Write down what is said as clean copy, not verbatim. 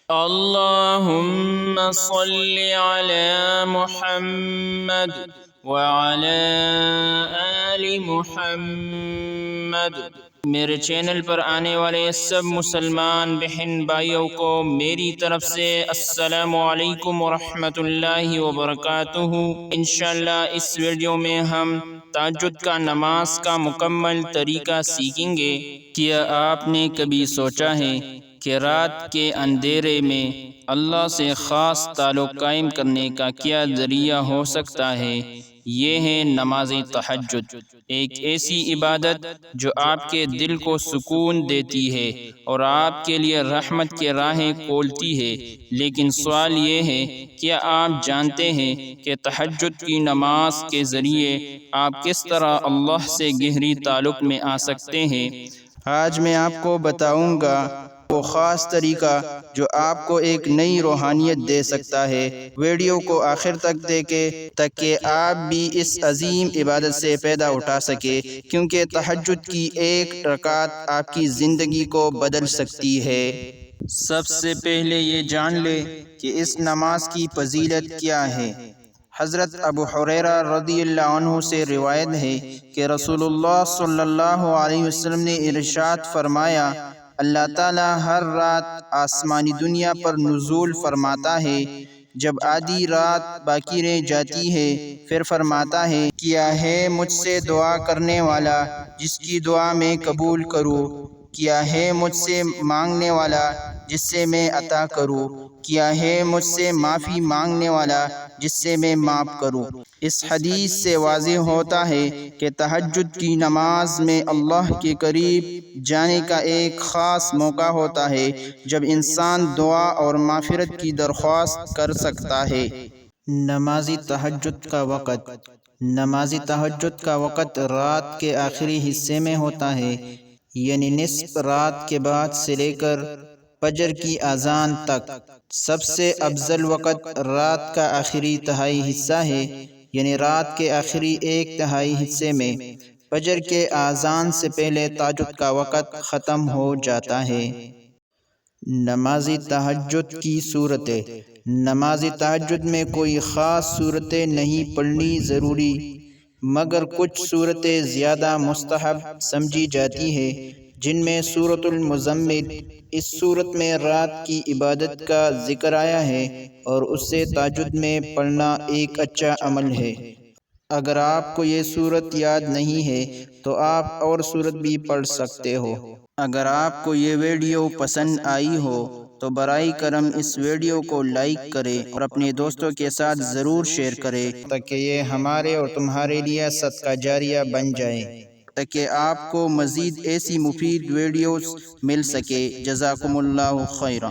اللهم صل على محمد وعلى آل محمد۔ میرے چینل پر آنے والے سب مسلمان بہن بھائیوں کو میری طرف سے السلام علیکم ورحمۃ اللہ وبرکاتہ۔ انشاءاللہ اس ویڈیو میں ہم تہجد کا نماز کا مکمل طریقہ سیکھیں گے۔ کیا آپ نے کبھی سوچا ہے کہ رات کے اندھیرے میں اللہ سے خاص تعلق قائم کرنے کا کیا ذریعہ ہو سکتا ہے؟ یہ ہے نماز تہجد، ایک ایسی عبادت جو آپ کے دل کو سکون دیتی ہے اور آپ کے لیے رحمت کی راہیں کھولتی ہے۔ لیکن سوال یہ ہے، کیا آپ جانتے ہیں کہ تہجد کی نماز کے ذریعے آپ کس طرح اللہ سے گہری تعلق میں آ سکتے ہیں؟ آج میں آپ کو بتاؤں گا وہ خاص طریقہ جو آپ کو ایک نئی روحانیت دے سکتا ہے۔ ویڈیو کو آخر تک دیکھیں تاکہ آپ بھی اس عظیم عبادت سے فائدہ اٹھا سکیں، کیونکہ تہجد کی ایک رکعت آپ کی زندگی کو بدل سکتی ہے۔ سب سے پہلے یہ جان لے کہ اس نماز کی فضیلت کیا ہے۔ حضرت ابو ہریرہ رضی اللہ عنہ سے روایت ہے کہ رسول اللہ صلی اللہ علیہ وسلم نے ارشاد فرمایا، اللہ تعالیٰ ہر رات آسمانی دنیا پر نزول فرماتا ہے۔ جب آدھی رات باقی رہ جاتی ہے پھر فرماتا ہے، کیا ہے مجھ سے دعا کرنے والا جس کی دعا میں قبول کروں؟ کیا ہے مجھ سے مانگنے والا جس سے میں عطا کروں؟ کیا ہے مجھ سے معافی مانگنے والا جس سے میں معاف کروں؟ اس حدیث سے واضح ہوتا ہے کہ تہجد کی نماز میں اللہ کے قریب جانے کا ایک خاص موقع ہوتا ہے جب انسان دعا اور مغفرت کی درخواست کر سکتا ہے۔ نماز تہجد کا وقت۔ نماز تہجد کا وقت رات کے آخری حصے میں ہوتا ہے، یعنی نصف رات کے بعد سے لے کر فجر کی اذان تک۔ سب سے افضل وقت رات کا آخری تہائی حصہ ہے، یعنی رات کے آخری ایک تہائی حصے میں۔ فجر کے اذان سے پہلے تہجد کا وقت ختم ہو جاتا ہے۔ نماز تہجد کی صورتیں۔ نماز تہجد میں کوئی خاص صورتیں نہیں پڑھنی ضروری، مگر کچھ صورتیں زیادہ مستحب سمجھی جاتی ہیں، جن میں سورۃ المزمل۔ اس صورت میں رات کی عبادت کا ذکر آیا ہے اور اسے تہجد میں پڑھنا ایک اچھا عمل ہے۔ اگر آپ کو یہ صورت یاد نہیں ہے تو آپ اور صورت بھی پڑھ سکتے ہو۔ اگر آپ کو یہ ویڈیو پسند آئی ہو تو برائے کرم اس ویڈیو کو لائک کریں اور اپنے دوستوں کے ساتھ ضرور شیئر کریں تاکہ یہ ہمارے اور تمہارے لیے صدقہ جاریہ بن جائے، تاکہ آپ کو مزید ایسی مفید ویڈیوز مل سکے۔ جزاکم اللہ خیرا۔